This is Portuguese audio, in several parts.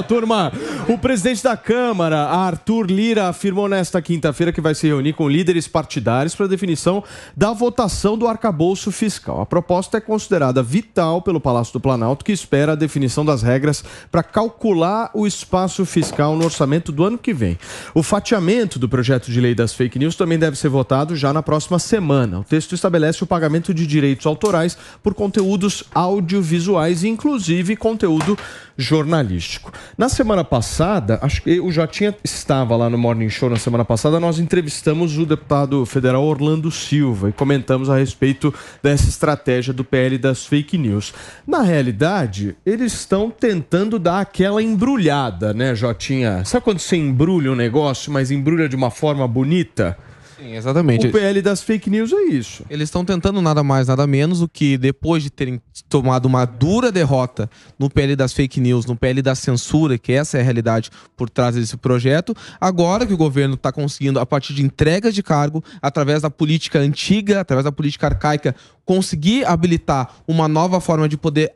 Turma, o presidente da Câmara, Arthur Lira, afirmou nesta quinta-feira que vai se reunir com líderes partidários para a definição da votação do arcabouço fiscal. A proposta é considerada vital pelo Palácio do Planalto, que espera a definição das regras para calcular o espaço fiscal no orçamento do ano que vem. O fatiamento do projeto de lei das fake news também deve ser votado já na próxima semana. O texto estabelece o pagamento de direitos autorais por conteúdos audiovisuais, inclusive conteúdo jornalístico. Na semana passada, acho que eu já estava lá no Morning Show na semana passada, nós entrevistamos o deputado federal Orlando Silva e comentamos a respeito dessa estratégia do PL das fake news. Na realidade, eles estão tentando dar aquela embrulhada, né, Jotinha? Sabe quando você embrulha um negócio, mas embrulha de uma forma bonita? Sim, exatamente. O PL das fake news é isso. Eles estão tentando nada mais, nada menos do que, depois de terem tomado uma dura derrota no PL das fake news, no PL da censura, que essa é a realidade por trás desse projeto, agora que o governo está conseguindo, a partir de entregas de cargo, através da política antiga, através da política arcaica, conseguir habilitar uma nova forma de poder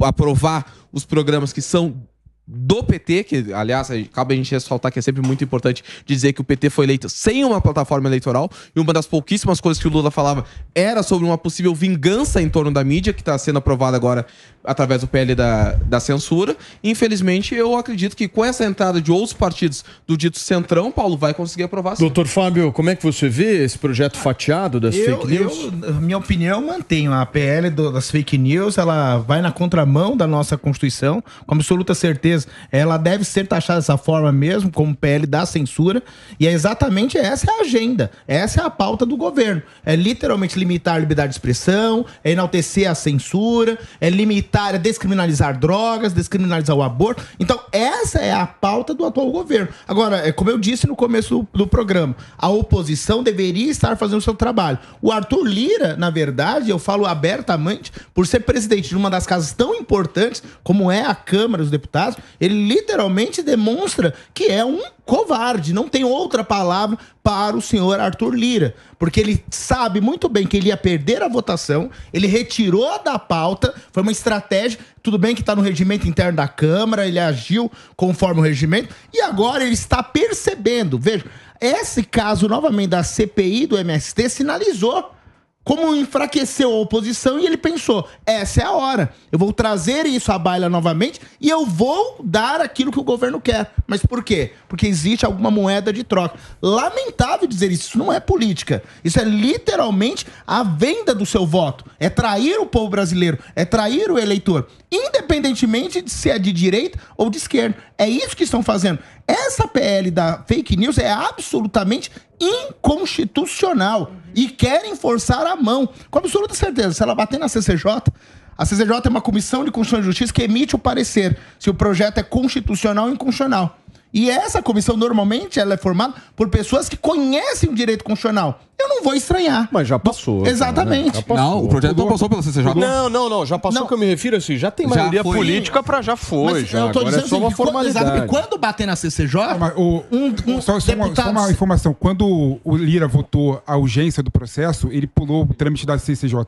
aprovar os programas que são do PT, que, aliás, cabe a gente ressaltar que é sempre muito importante dizer que o PT foi eleito sem uma plataforma eleitoral, e uma das pouquíssimas coisas que o Lula falava era sobre uma possível vingança em torno da mídia, que está sendo aprovada agora através do PL da censura. Infelizmente, eu acredito que com essa entrada de outros partidos do dito Centrão, Paulo, vai conseguir aprovar sim. Doutor Fábio, como é que você vê esse projeto fatiado das fake news? Minha opinião, eu mantenho. A PL das fake news, ela vai na contramão da nossa Constituição, com absoluta certeza. Ela deve ser taxada dessa forma mesmo, como PL da censura, e é exatamente essa a agenda, essa é a pauta do governo. É literalmente limitar a liberdade de expressão, é enaltecer a censura, é limitar, é descriminalizar drogas, descriminalizar o aborto. Então, essa é a pauta do atual governo. Agora, como eu disse no começo do programa, a oposição deveria estar fazendo o seu trabalho. O Arthur Lira, na verdade, eu falo abertamente, por ser presidente de uma das casas tão importantes, como é a Câmara dos Deputados, ele literalmente demonstra que é um covarde, não tem outra palavra para o senhor Arthur Lira, porque ele sabe muito bem que ele ia perder a votação, ele retirou da pauta, foi uma estratégia, tudo bem que está no regimento interno da Câmara, ele agiu conforme o regimento, e agora ele está percebendo, veja, esse caso novamente da CPI do MST sinalizou como enfraqueceu a oposição, e ele pensou, essa é a hora, eu vou trazer isso à baila novamente e eu vou dar aquilo que o governo quer. Mas por quê? Porque existe alguma moeda de troca. Lamentável dizer isso não é política, isso é literalmente a venda do seu voto, é trair o povo brasileiro, é trair o eleitor, independentemente de se é de direita ou de esquerda. É isso que estão fazendo. Essa PL da fake news é absolutamente inconstitucional e querem forçar a mão, com absoluta certeza. Se ela bater na CCJ, a CCJ é uma comissão de Constituição e Justiça que emite o parecer se o projeto é constitucional ou inconstitucional. E essa comissão, normalmente, ela é formada por pessoas que conhecem o direito constitucional. Eu não vou estranhar. Mas já passou. Exatamente. Já passou. Não, o projeto não passou pela CCJ. Não, já passou, que eu me refiro assim, já tem maioria política para já foi, mas já. Eu tô Agora dizendo é só uma formalidade. Exato, porque quando bater na CCJ, só uma informação, quando o Lira votou a urgência do processo, ele pulou o trâmite da CCJ.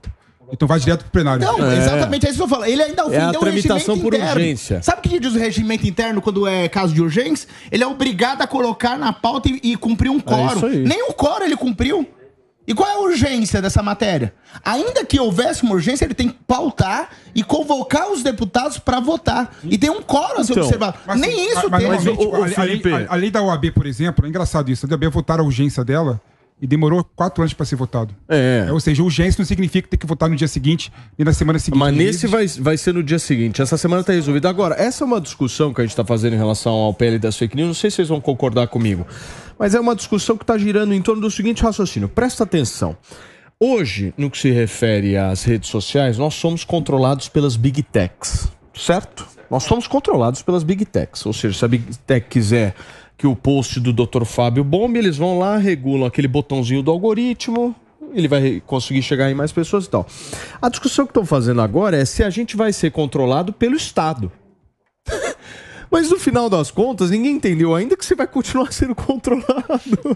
Então vai direto pro plenário. Não, exatamente, é isso que eu falo. Ele ainda ofendeu a tramitação por urgência. Sabe o que diz o regimento interno quando é caso de urgência? Ele é obrigado a colocar na pauta e cumprir um quórum. Nem o quórum ele cumpriu. E qual é a urgência dessa matéria? Ainda que houvesse uma urgência, ele tem que pautar e convocar os deputados para votar. E tem um quórum a ser observado. Nem isso tem. A lei da OAB, por exemplo, é engraçado isso. A OAB votaram a urgência dela e demorou 4 anos para ser votado. Ou seja, urgência não significa ter que votar no dia seguinte e na semana seguinte. Mas nesse vai ser no dia seguinte. Essa semana está resolvido. Agora, essa é uma discussão que a gente está fazendo em relação ao PL das fake news. Não sei se vocês vão concordar comigo. Mas é uma discussão que está girando em torno do seguinte raciocínio. Presta atenção. Hoje, no que se refere às redes sociais, nós somos controlados pelas Big Techs. Certo? Nós somos controlados pelas Big Techs. Ou seja, se a Big Tech quiser que o post do Dr. Fábio bombe, eles vão lá, regulam aquele botãozinho do algoritmo, ele vai conseguir chegar em mais pessoas e tal. A discussão que estão fazendo agora é se a gente vai ser controlado pelo Estado. Mas no final das contas, ninguém entendeu ainda que você vai continuar sendo controlado.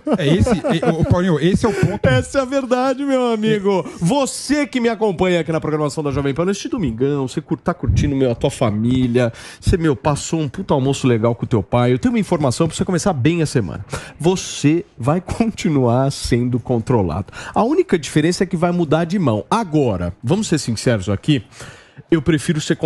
Paulinho, esse é o ponto. Essa é a verdade, meu amigo. Você que me acompanha aqui na programação da Jovem Pan, neste domingão, você tá curtindo a tua família, você, passou um puta almoço legal com o teu pai. Eu tenho uma informação pra você começar bem a semana. Você vai continuar sendo controlado. A única diferença é que vai mudar de mão. Agora, vamos ser sinceros aqui, eu prefiro ser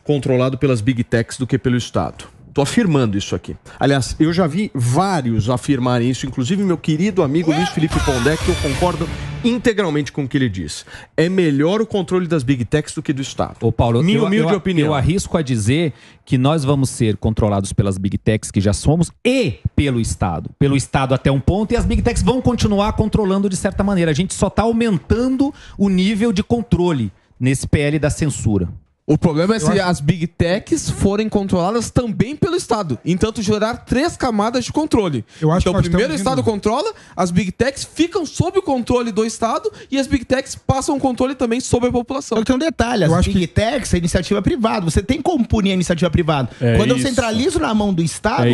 controlado pelas Big Techs do que pelo Estado. Tô afirmando isso aqui. Aliás, eu já vi vários afirmarem isso, inclusive meu querido amigo Luiz Felipe Pondé, que eu concordo integralmente com o que ele diz. É melhor o controle das Big Techs do que do Estado. Ô Paulo, minha humilde opinião. Eu arrisco a dizer que nós vamos ser controlados pelas Big Techs, que já somos, e pelo Estado. Pelo Estado até um ponto, e as Big Techs vão continuar controlando de certa maneira. A gente só está aumentando o nível de controle nesse PL da censura. O problema é se as Big Techs forem controladas também pelo Estado. Então, gerar 3 camadas de controle. Então, primeiro o Estado controla, as Big Techs ficam sob o controle do Estado e as Big Techs passam o controle também sobre a população. Tem um detalhe, as Big Techs é iniciativa privada. Você tem como punir a iniciativa privada. Quando eu centralizo na mão do Estado,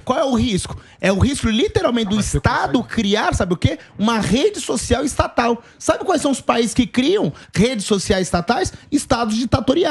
qual é o risco? É o risco, literalmente, do Estado criar, sabe o quê? Uma rede social estatal. Sabe quais são os países que criam redes sociais estatais? Estados ditatoriais.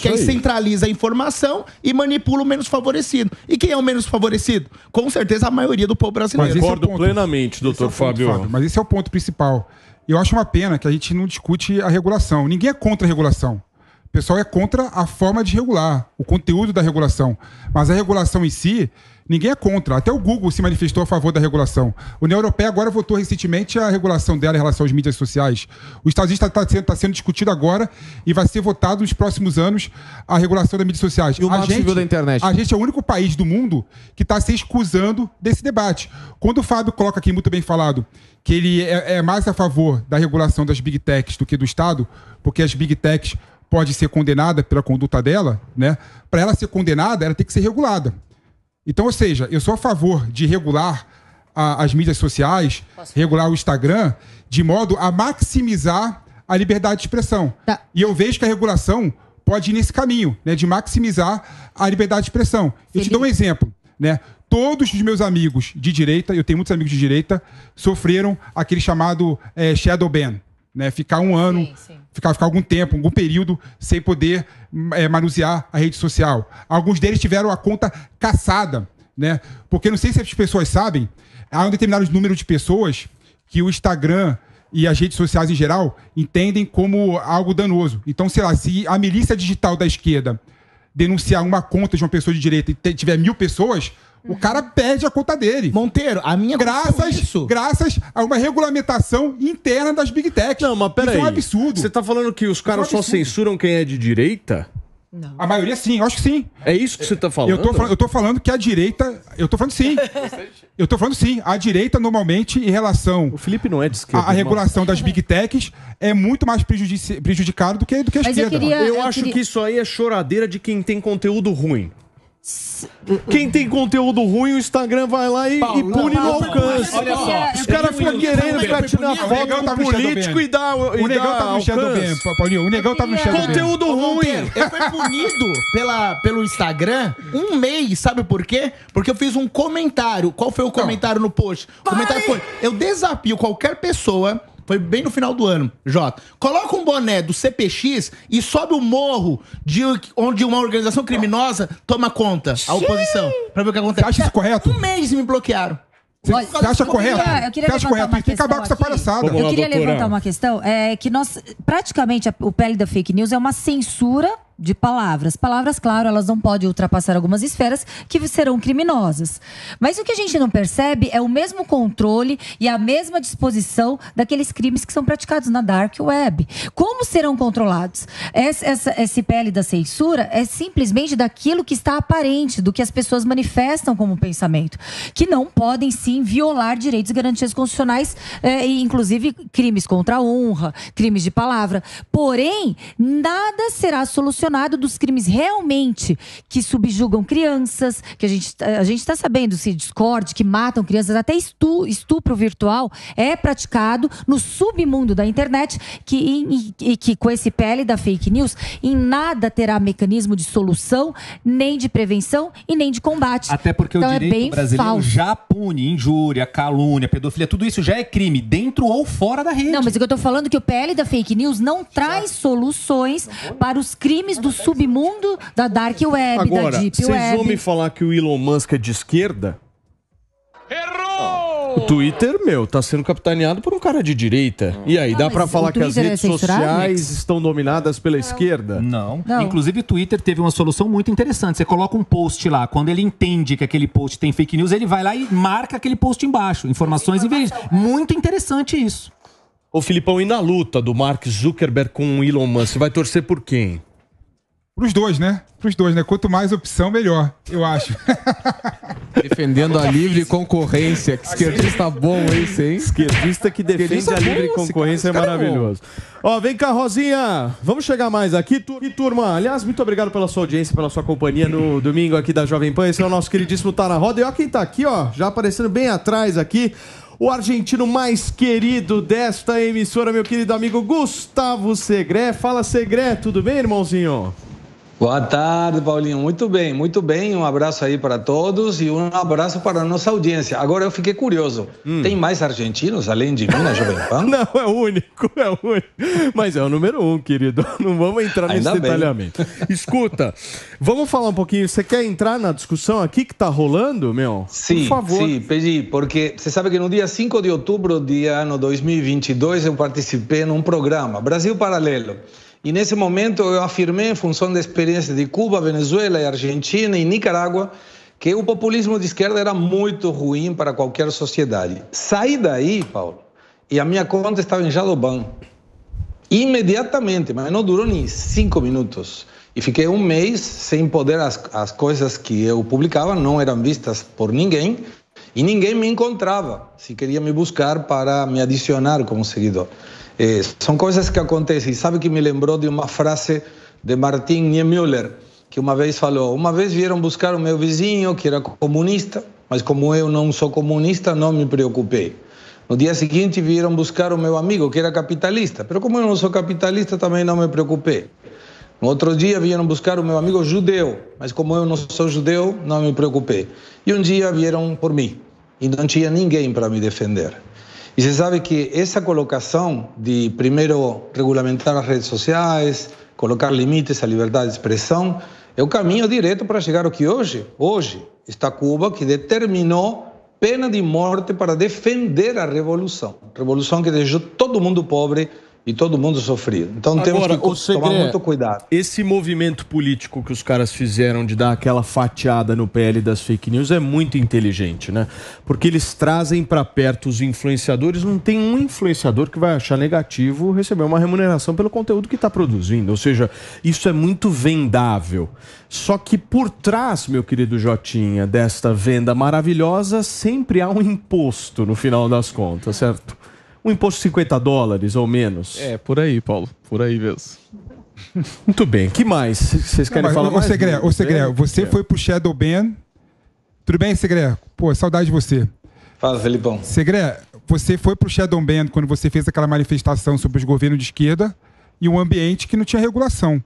Que aí centraliza a informação e manipula o menos favorecido. E quem é o menos favorecido? Com certeza a maioria do povo brasileiro. Concordo plenamente, doutor Fábio. Mas esse é o ponto principal. Eu acho uma pena que a gente não discute a regulação. Ninguém é contra a regulação. O pessoal é contra a forma de regular, o conteúdo da regulação. Mas a regulação em si, ninguém é contra. Até o Google se manifestou a favor da regulação. A União Europeia agora votou recentemente a regulação dela em relação às mídias sociais. Os Estados Unidos está sendo discutido agora e vai ser votado nos próximos anos a regulação das mídias sociais. E o marco civil da internet. A gente é o único país do mundo que está se excusando desse debate. Quando o Fábio coloca aqui, muito bem falado, que ele é mais a favor da regulação das Big Techs do que do Estado, porque as Big Techs podem ser condenadas pela conduta dela, né? Para ela ser condenada, ela tem que ser regulada. Então, ou seja, eu sou a favor de regular as mídias sociais, regular o Instagram, de modo a maximizar a liberdade de expressão. Tá. E eu vejo que a regulação pode ir nesse caminho, né, de maximizar a liberdade de expressão. Eu te dou um exemplo, né? Todos os meus amigos de direita, eu tenho muitos amigos de direita, sofreram aquele chamado shadow ban, né? Ficar um ano, ficar algum tempo, algum período sem poder manusear a rede social. Alguns deles tiveram a conta caçada, né? Porque não sei se as pessoas sabem, há um determinado número de pessoas que o Instagram e as redes sociais em geral entendem como algo danoso. Então, sei lá, se a milícia digital da esquerda denunciar uma conta de uma pessoa de direita e tiver 1000 pessoas, o cara perde a conta dele. Monteiro, a minha graças a uma regulamentação interna das Big Techs. Não, mas peraí. Isso é um absurdo. Você tá falando que os caras só censuram quem é de direita? Não. A maioria sim, eu acho que sim. É isso que você tá falando? Eu tô falando que a direita... Eu tô falando sim. Eu tô falando sim. A direita, normalmente, em relação... O Felipe não é de esquerda. A regulação das Big Techs é muito mais prejudicada do que a esquerda. Eu acho que isso aí é choradeira de quem tem conteúdo ruim. Quem tem conteúdo ruim, o Instagram vai lá e pune no alcance. Os caras ficam querendo ficar tirando foto com o político e dar alcance. O Negão tava no Shadowban, Paulinho. O Negão tava no Shadowban. Conteúdo ruim. Eu fui punido pelo Instagram um mês, sabe por quê? Porque eu fiz um comentário. Qual foi o comentário no post? O comentário foi: eu desafio qualquer pessoa... Foi bem no final do ano, Jota. Coloca um boné do CPX e sobe o morro onde uma organização criminosa toma conta, a oposição, pra ver o que acontece. Você acha isso correto? Um mês me bloquearam. Você acha correto? Você acha correto? Tem que acabar com essa palhaçada. Eu queria levantar uma questão. Que praticamente, o PL da fake news é uma censura de palavras. Palavras, claro, elas não podem ultrapassar algumas esferas que serão criminosas. Mas o que a gente não percebe é o mesmo controle e a mesma disposição daqueles crimes que são praticados na dark web. Como serão controlados? Esse PL da censura é simplesmente daquilo que está aparente, do que as pessoas manifestam como pensamento, que não podem, sim, violar direitos e garantias constitucionais, inclusive crimes contra a honra, crimes de palavra. Porém, nada será solucionado relacionado dos crimes realmente que subjugam crianças, que a gente está sabendo, se Discord, que matam crianças, até estupro virtual é praticado no submundo da internet, que com esse PL da fake news, em nada terá mecanismo de solução, nem de prevenção e nem de combate. Até porque então, o direito brasileiro já pune injúria, calúnia, pedofilia, tudo isso já é crime, dentro ou fora da rede. Não, mas o que eu tô falando é que o PL da fake news não traz soluções para os crimes do submundo da dark web, Agora, da deep vocês web. vão me falar que o Elon Musk é de esquerda? Errou! O Twitter, tá sendo capitaneado por um cara de direita. E aí, dá pra falar que as redes sociais estão dominadas pela esquerda? Não. Inclusive, o Twitter teve uma solução muito interessante. Você coloca um post lá, quando ele entende que aquele post tem fake news, ele vai lá e marca aquele post embaixo. Informações inverídicas. Muito interessante isso. Ô, Filipão, e na luta do Mark Zuckerberg com o Elon Musk, você vai torcer por quem? Pros dois, né? Quanto mais opção, melhor, eu acho. Defendendo a livre concorrência. Que esquerdista bom esse, hein? Esquerdista que defende a livre concorrência é maravilhoso. Ó, vem cá, Rosinha. Vamos chegar mais aqui. E turma, aliás, muito obrigado pela sua audiência, pela sua companhia no domingo aqui da Jovem Pan. Esse é o nosso queridíssimo Tá Na Roda. E ó quem tá aqui, ó, já aparecendo bem atrás aqui. O argentino mais querido desta emissora, meu querido amigo Gustavo Segré. Fala, Segré, tudo bem, irmãozinho? Boa tarde, Paulinho. Muito bem, muito bem. Um abraço aí para todos e um abraço para a nossa audiência. Agora eu fiquei curioso. Tem mais argentinos além de mim na Jovem Pan? Não, é o único. Mas é o número 1, querido. Não vamos entrar nesse detalhamento. Escuta, vamos falar um pouquinho. Você quer entrar na discussão aqui que tá rolando, meu? Sim, por favor. Sim, pedi, porque você sabe que no dia 5 de outubro de ano 2022 eu participei num programa, Brasil Paralelo. E nesse momento eu afirmei, em função da experiência de Cuba, Venezuela, Argentina e Nicarágua, que o populismo de esquerda era muito ruim para qualquer sociedade. Saí daí, Paulo, e a minha conta estava em Jadobam. Imediatamente, mas não durou nem 5 minutos. E fiquei um mês sem poder, as coisas que eu publicava não eram vistas por ninguém, e ninguém me encontrava se queria me buscar para me adicionar como seguidor. São coisas que acontecem. E sabe que me lembrou de uma frase de Martin Niemöller, que uma vez falou: uma vez vieram buscar o meu vizinho, que era comunista, mas como eu não sou comunista, não me preocupei. No dia seguinte vieram buscar o meu amigo, que era capitalista, mas como eu não sou capitalista, também não me preocupei. No outro dia vieram buscar o meu amigo judeu, mas como eu não sou judeu, não me preocupei. E um dia vieram por mim, e não tinha ninguém para me defender. E você sabe que essa colocação de, primeiro, regulamentar as redes sociais, colocar limites à liberdade de expressão, é o caminho direto para chegar ao que hoje está Cuba, que determinou pena de morte para defender a revolução. Revolução que deixou todo mundo pobre e todo mundo sofrido. Então temos que tomar muito cuidado. Esse movimento político que os caras fizeram de dar aquela fatiada no PL das fake news é muito inteligente, né? Porque eles trazem para perto os influenciadores. Não tem um influenciador que vai achar negativo receber uma remuneração pelo conteúdo que está produzindo. Ou seja, isso é muito vendável. Só que por trás, meu querido Jotinha, desta venda maravilhosa, sempre há um imposto no final das contas, certo? Um imposto de $50 ou menos. É, por aí, Paulo. Por aí mesmo. Muito bem. Que mais? Vocês querem falar mais? Ô, Segré, você foi pro Shadow Ban. Tudo bem, Segré? Pô, saudade de você. Fala, Felipão. Segré, você foi pro Shadow Ban quando você fez aquela manifestação sobre os governos de esquerda e um ambiente que não tinha regulação.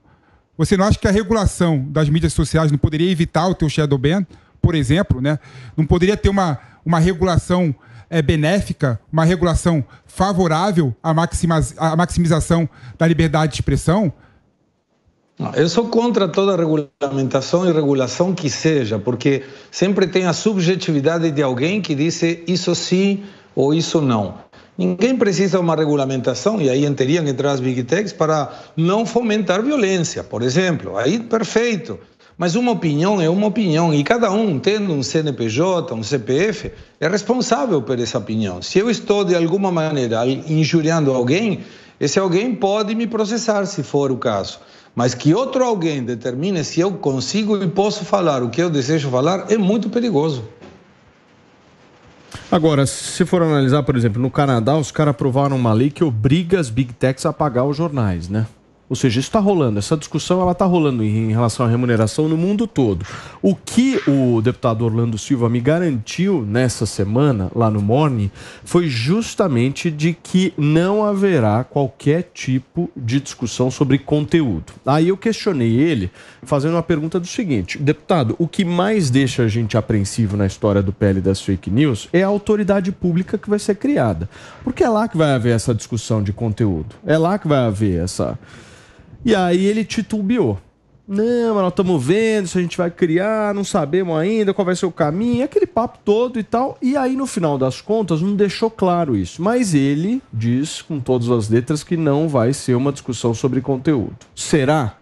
Você não acha que a regulação das mídias sociais não poderia evitar o teu Shadow Ban, por exemplo, né? Não poderia ter uma regulação benéfica, uma regulação favorável à maximização da liberdade de expressão? Eu sou contra toda regulamentação e regulação que seja, porque sempre tem a subjetividade de alguém que diz isso sim ou isso não. Ninguém precisa de uma regulamentação, e aí teriam que entrar as Big Techs para não fomentar violência, por exemplo. Aí, perfeito. Mas uma opinião é uma opinião, e cada um, tendo um CNPJ, um CPF, é responsável por essa opinião. Se eu estou, de alguma maneira, injuriando alguém, esse alguém pode me processar, se for o caso. Mas que outro alguém determine se eu consigo e posso falar o que eu desejo falar, é muito perigoso. Agora, se for analisar, por exemplo, no Canadá, os caras aprovaram uma lei que obriga as Big Techs a pagar os jornais, né? Ou seja, isso está rolando, essa discussão ela está rolando em relação à remuneração no mundo todo. O que o deputado Orlando Silva me garantiu nessa semana, lá no Morning, foi justamente de que não haverá qualquer tipo de discussão sobre conteúdo. Aí eu questionei ele, fazendo uma pergunta do seguinte: deputado, o que mais deixa a gente apreensivo na história do PL das fake news é a autoridade pública que vai ser criada. Porque é lá que vai haver essa discussão de conteúdo. É lá que vai haver essa... E aí ele titubeou. Não, mas nós estamos vendo se a gente vai criar, não sabemos ainda qual vai ser o caminho, aquele papo todo e tal. E aí, no final das contas, não deixou claro isso. Mas ele diz, com todas as letras, que não vai ser uma discussão sobre conteúdo. Será?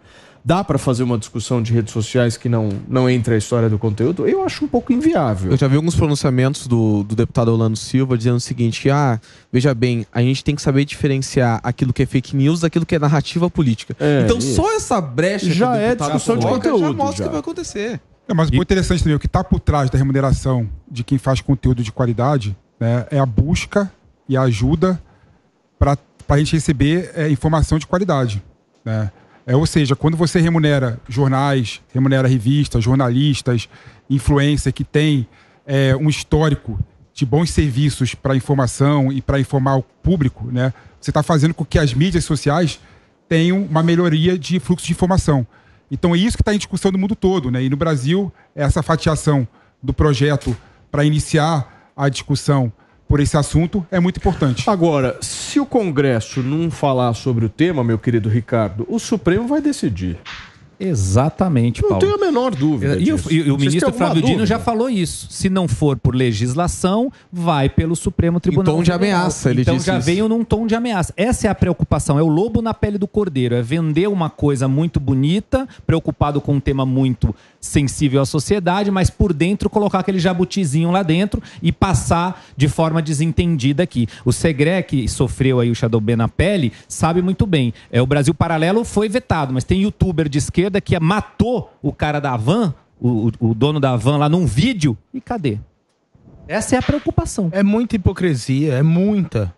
Dá para fazer uma discussão de redes sociais que não entre a história do conteúdo? Eu acho um pouco inviável. Eu já vi alguns pronunciamentos do deputado Orlando Silva dizendo o seguinte, que, veja bem, a gente tem que saber diferenciar aquilo que é fake news daquilo que é narrativa política. Então isso. só essa brecha já é discussão de conteúdo. Já mostra o que vai acontecer. Mas o interessante também, o que está por trás da remuneração de quem faz conteúdo de qualidade, né, é a busca e a ajuda para a gente receber informação de qualidade, né? Ou seja, quando você remunera jornais, remunera revistas, jornalistas, influencer que tem um histórico de bons serviços para informação e para informar o público, né, você está fazendo com que as mídias sociais tenham uma melhoria de fluxo de informação. Então é isso que está em discussão no mundo todo, né? E no Brasil, essa fatiação do projeto para iniciar a discussão por esse assunto é muito importante. Agora, se o Congresso não falar sobre o tema, meu querido Ricardo, o Supremo vai decidir. Exatamente, Paulo. Não tenho a menor dúvida disso. E o ministro Flávio Dino já falou isso. Se não for por legislação, vai pelo Supremo Tribunal. Em tom de ameaça, ele disse. Então já veio num tom de ameaça. Essa é a preocupação, é o lobo na pele do cordeiro. É vender uma coisa muito bonita, preocupado com um tema muito sensível à sociedade, mas por dentro colocar aquele jabutizinho lá dentro e passar de forma desentendida aqui. O Segré, que sofreu aí o shadow ban na pele, sabe muito bem. O Brasil Paralelo foi vetado, mas tem youtuber de esquerda que matou o cara da van, o dono da van lá num vídeo, e cadê? Essa é a preocupação. É muita hipocrisia, é muita.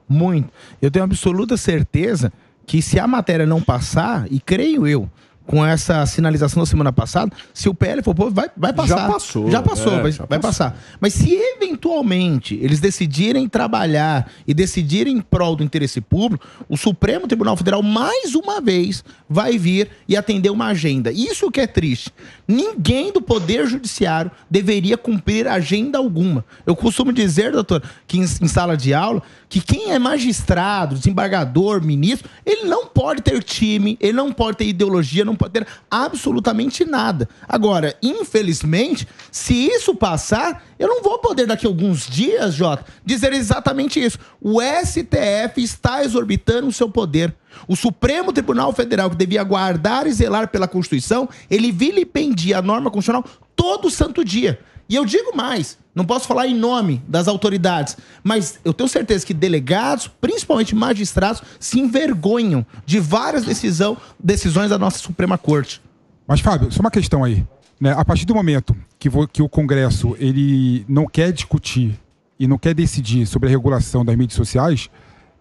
Eu tenho absoluta certeza que se a matéria não passar, e creio eu, com essa sinalização da semana passada, se o PL for povo, vai passar. Já passou, vai passar. Mas se eventualmente eles decidirem trabalhar e decidirem em prol do interesse público, o Supremo Tribunal Federal, mais uma vez, vai vir e atender uma agenda. Isso que é triste. Ninguém do Poder Judiciário deveria cumprir agenda alguma. Eu costumo dizer, doutor, que em sala de aula, que quem é magistrado, desembargador, ministro, ele não pode ter time, ele não pode ter ideologia, não pode ter absolutamente nada. Agora, infelizmente, se isso passar, eu não vou poder daqui a alguns dias, Jota, dizer exatamente isso. O STF está exorbitando o seu poder. O Supremo Tribunal Federal, que devia guardar e zelar pela Constituição, ele vilipendia a norma constitucional todo santo dia. E eu digo mais, não posso falar em nome das autoridades, mas eu tenho certeza que delegados, principalmente magistrados, se envergonham de várias decisões da nossa Suprema Corte. Mas, Fábio, só uma questão aí, né? A partir do momento que o Congresso ele não quer discutir e não quer decidir sobre a regulação das mídias sociais,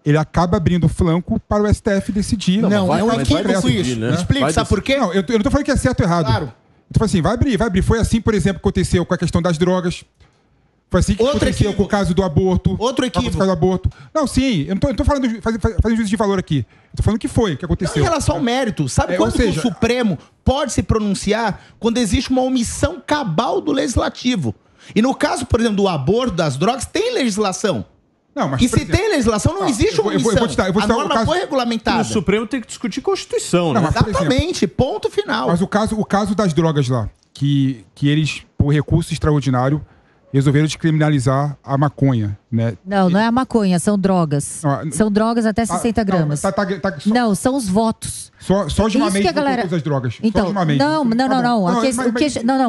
ele acaba abrindo flanco para o STF decidir. Não, é um equívoco isso. Né? Explica, sabe por quê? Não, eu não tô falando que é certo ou errado. Claro. Então, assim, vai abrir. Foi assim, por exemplo, que aconteceu com a questão das drogas. Foi assim que aconteceu com o caso do aborto. Outro equívoco. Com o caso do aborto. Não, sim, eu não tô falando fazendo juízo de valor aqui. Eu tô falando o que foi, que aconteceu. Não, em relação ao mérito, sabe quando o Supremo pode se pronunciar quando existe uma omissão cabal do Legislativo? E no caso, por exemplo, do aborto, das drogas, tem legislação. Não, mas, e se tem legislação, não existe uma omissão. A norma foi regulamentada. O Supremo tem que discutir Constituição, né? Exatamente, ponto final. Mas o caso das drogas lá, que eles, por recurso extraordinário, resolveram descriminalizar a maconha, né? Não é a maconha, são drogas. São drogas até 60 gramas. Não, são os votos. Só ultimamente todas as drogas. Então, não,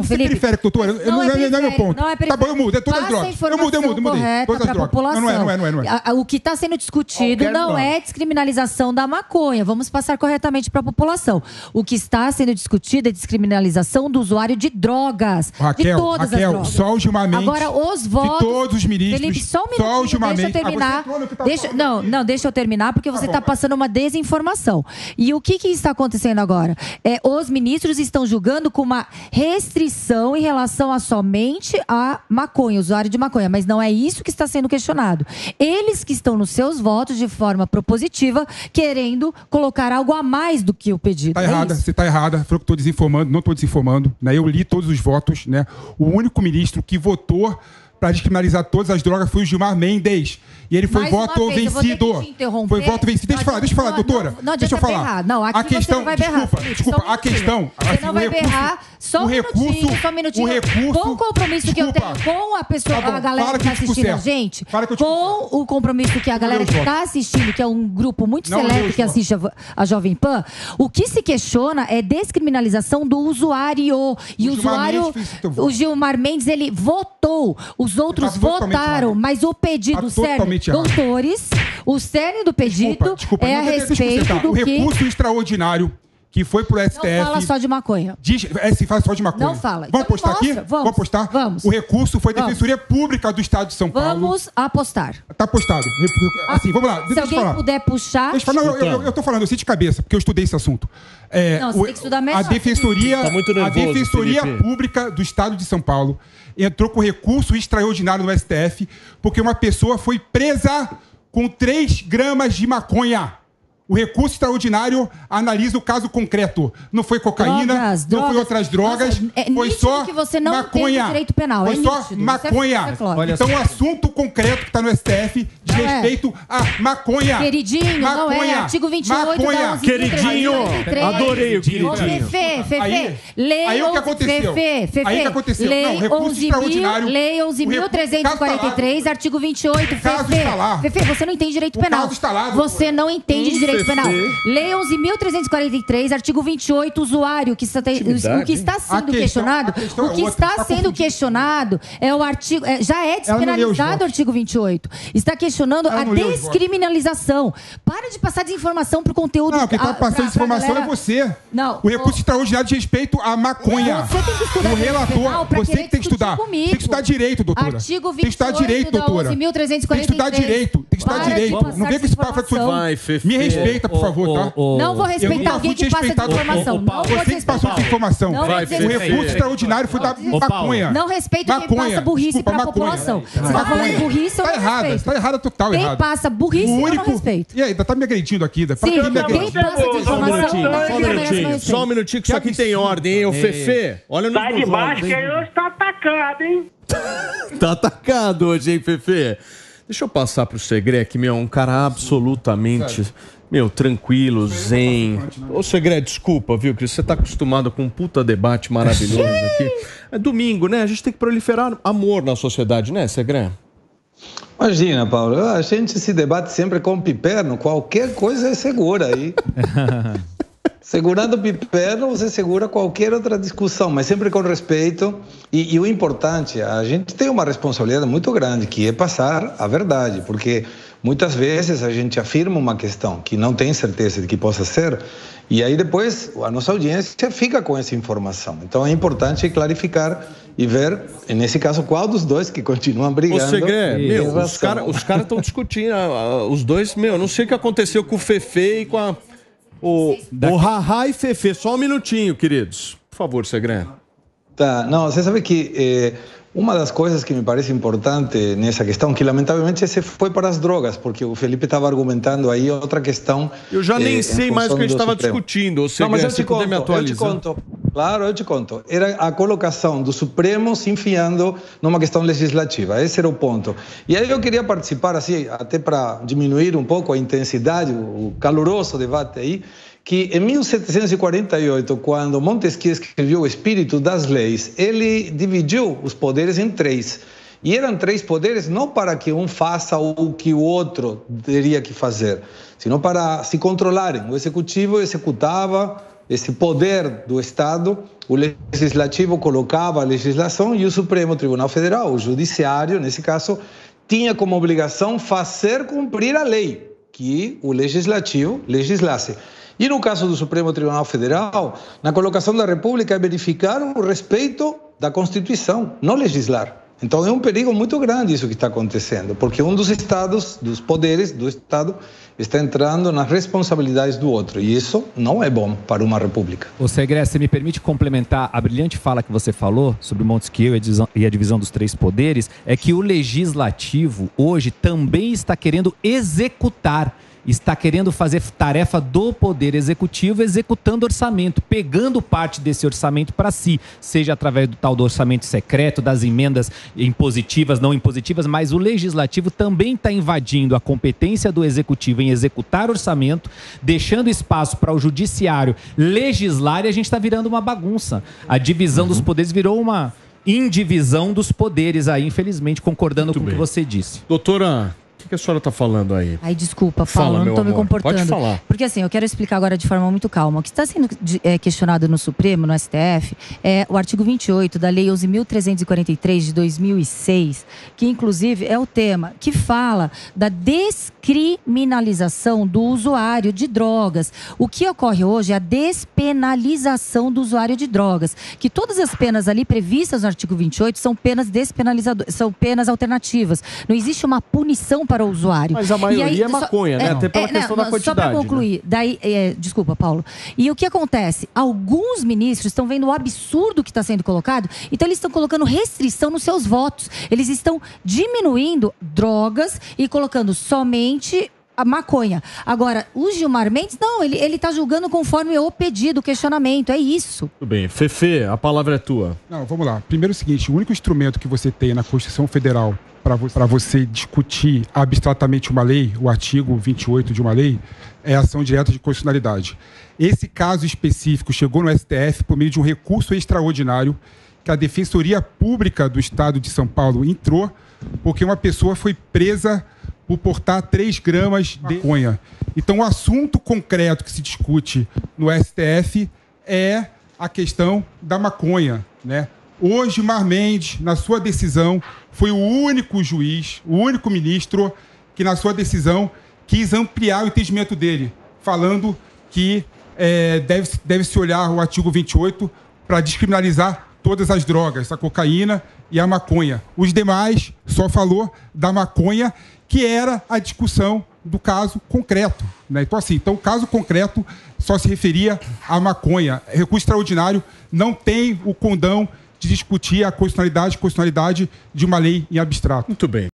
Felipe. É periférico, doutora. Não é meu ponto. Tá bom, eu mudo. É todas as drogas. Eu mudei. Todas as drogas. Não é. O que está sendo discutido não é descriminalização da maconha. Vamos passar corretamente para a população. O que está sendo discutido é descriminalização do usuário de drogas. De todas as drogas. Só ultimamente. Agora, os votos... de todos os ministros. Felipe, só um minutinho, deixa eu terminar. Deixa eu terminar, porque você está passando uma desinformação. E o que está acontecendo agora? Os ministros estão julgando com uma restrição em relação a somente a maconha, usuário de maconha, mas não é isso que está sendo questionado. Eles que estão nos seus votos de forma propositiva, querendo colocar algo a mais do que o pedido. Tá errada, você está errada. Falou que estou desinformando, não estou desinformando. Né? Eu li todos os votos. Né? O único ministro que votou para descriminalizar todas as drogas foi o Gilmar Mendes. E ele foi voto vencido. Foi voto vencido. Deixa eu falar, doutora. Deixa eu falar. Não, aqui você não vai berrar. Desculpa, a questão... Você não vai berrar. Só um minutinho. Com o compromisso que eu tenho com a pessoa, a galera que está assistindo a gente, com o compromisso que a galera que está assistindo, que é um grupo muito seleto que assiste a Jovem Pan, o que se questiona é descriminalização do usuário. E o usuário, o Gilmar Mendes, ele votou. Os outros votaram, mas o pedido serve, doutores, o cerne do pedido é a respeito do que... O recurso extraordinário que foi pro STF... Não fala só de maconha. Se fala só de maconha. Não fala. Vamos apostar aqui? Vamos apostar? Vamos. O recurso foi Defensoria Pública do Estado de São Paulo. Vamos apostar. Tá apostado. Assim, vamos lá. Se alguém puder puxar... Eu tô falando, eu sei de cabeça, porque eu estudei esse assunto. Não, você tem que estudar melhor. A Defensoria Pública do Estado de São Paulo entrou com recurso extraordinário no STF porque uma pessoa foi presa com 3 gramas de maconha. O recurso extraordinário analisa o caso concreto. Não foi cocaína, não foi outras drogas, foi só que você não maconha. Direito penal. Foi só maconha. Então o assunto concreto que está no STF diz respeito a maconha. Queridinho, não é. Artigo 28 maconha. Queridinho, adorei o queridinho. Fefe, lei aí o que aconteceu? Aí o que aconteceu? Não, recurso extraordinário. Lei 11.343, artigo 28. Fefe, você não entende direito penal. Você não entende direito penal. Lei 11.343, artigo 28, usuário, o que está sendo questionado, o que está sendo questionado é o artigo, já é despenalizado o artigo 28. Está questionando a descriminalização. Para de passar desinformação para o conteúdo. Não, quem está passando desinformação é você. Não. O recurso extraordinário de respeito à maconha. Você tem que estudar o relator, você que tem que estudar. Comigo. Tem que estudar direito, doutora. Artigo 28 tem que estudar direito, doutora. 11.343. Tem que estudar direito. Tem que estudar direito. Não vem com esse papo de me respeita, por favor, tá? Não vou respeitar alguém que passa desinformação. Não vou Você que passou desinformação. O recurso extraordinário foi da maconha. Não respeito quem passa burrice para a população. Você tá falando burrice, eu não respeito. Tá errada total, quem passa burrice, eu não respeito. E aí, tá me agredindo aqui. Sim, quem passa desinformação, só um minutinho, que isso aqui tem ordem, hein? O Fefe, olha no Sai de baixo que aí hoje tá atacado, hein? Tá atacado hoje, hein, Fefe? Deixa eu passar pro Segre, que, meu, é um cara absolutamente... tranquilo, zen. Ô, Segre, desculpa, viu, Cris? Você tá acostumado com um puta debate maravilhoso aqui. É domingo, né? A gente tem que proliferar amor na sociedade, né, Segre? Imagina, Paulo, a gente se debate sempre com o piperno, qualquer coisa é segura aí. Segurando o piperno, você segura qualquer outra discussão, mas sempre com respeito. E o importante, a gente tem uma responsabilidade muito grande, que é passar a verdade, porque muitas vezes a gente afirma uma questão que não tem certeza de que possa ser, e aí depois a nossa audiência fica com essa informação. Então é importante clarificar e ver, nesse caso, qual dos dois que continuam brigando. Ô, Segre, os caras estão discutindo, os dois, não sei o que aconteceu com o Fefe e com a... O Haha e Fefe, só um minutinho, queridos. Por favor, Segre. Tá, não, você sabe que uma das coisas que me parece importante nessa questão, que lamentavelmente você foi para as drogas, porque o Felipe estava argumentando aí outra questão. Eu já nem sei mais o que a gente estava discutindo, Segre, não, mas eu te conto. Claro, eu te conto. Era a colocação do Supremo se enfiando numa questão legislativa. Esse era o ponto. E aí eu queria participar, assim, até para diminuir um pouco a intensidade, o caloroso debate aí, que em 1748, quando Montesquieu escreveu O Espírito das Leis, ele dividiu os poderes em 3. E eram 3 poderes não para que um faça o que o outro teria que fazer, sino para se controlarem. O executivo executava esse poder do Estado, o legislativo colocava a legislação e o Supremo Tribunal Federal, o judiciário, nesse caso, tinha como obrigação fazer cumprir a lei, que o legislativo legislasse. E no caso do Supremo Tribunal Federal, na colocação da República é verificar o respeito da Constituição, não legislar. Então é um perigo muito grande isso que está acontecendo, porque um dos estados, dos poderes do Estado, está entrando nas responsabilidades do outro, e isso não é bom para uma república. Ô Segré, você me permite complementar a brilhante fala que você falou sobre Montesquieu e a divisão dos três poderes, é que o legislativo hoje também está querendo executar, está querendo fazer tarefa do poder executivo executando orçamento, pegando parte desse orçamento para si, seja através do tal do orçamento secreto, das emendas impositivas, não impositivas, mas o legislativo também está invadindo a competência do executivo em executar orçamento, deixando espaço para o judiciário legislar, e a gente está virando uma bagunça. A divisão dos poderes virou uma indivisão dos poderes aí, infelizmente, concordando com o que você disse. Doutora, o que a senhora está falando aí? Ai, desculpa, Paulo, eu não estou me comportando. Pode falar. Porque assim, eu quero explicar agora de forma muito calma. O que está sendo questionado no Supremo, no STF, é o artigo 28 da Lei 11.343 de 2006, que inclusive é o tema que fala da descriminalização do usuário de drogas. O que ocorre hoje é a despenalização do usuário de drogas, que todas as penas ali previstas no artigo 28 são penas despenalizadoras, são penas alternativas. Não existe uma punição para o usuário. Mas a maioria é maconha, né? Até pela questão da quantidade. Só para concluir, né? Daí, desculpa, Paulo. E o que acontece? Alguns ministros estão vendo o absurdo que está sendo colocado, então eles estão colocando restrição nos seus votos. Eles estão diminuindo drogas e colocando somente a maconha. Agora, o Gilmar Mendes, não, ele está julgando conforme o pedido, o questionamento, é isso. Tudo bem. Fefe, a palavra é tua. Não, vamos lá. Primeiro é o seguinte, o único instrumento que você tem na Constituição Federal para você discutir abstratamente uma lei, o artigo 28 de uma lei, é a ação direta de constitucionalidade. Esse caso específico chegou no STF por meio de um recurso extraordinário que a Defensoria Pública do Estado de São Paulo entrou porque uma pessoa foi presa por portar 3 gramas de maconha. Então, o assunto concreto que se discute no STF é a questão da maconha, né? Hoje, Gilmar Mendes, na sua decisão, foi o único juiz, o único ministro que, na sua decisão, quis ampliar o entendimento dele, falando que deve-se olhar o artigo 28 para descriminalizar todas as drogas, a cocaína e a maconha. Os demais só falou da maconha, que era a discussão do caso concreto, né? Então, assim, o caso concreto só se referia à maconha. Recurso extraordinário não tem o condão de discutir a constitucionalidade de uma lei em abstrato. Muito bem.